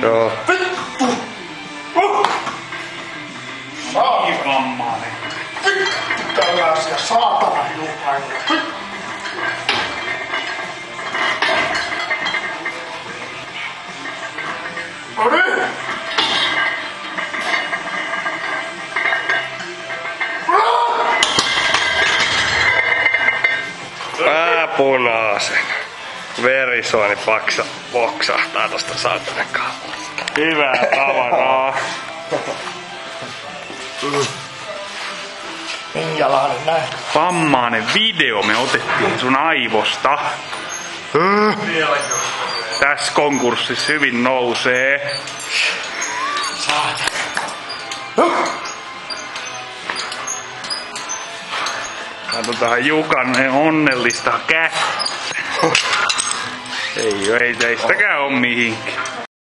Joo. Vittu! Vammainen. Vittu tällaisia saatana hiupailla. No niin! Pääpunaisen. Verisuoni poksahtaa tosta saatanan kaapasta. Hyvää tavaraa. Minkälainen näin? Vammainen video me otettiin sun aivosta. Tässä konkurssissa hyvin nousee. Katsotaan Jukan onnellista kättä. Ei täistäkään oo mihinkään.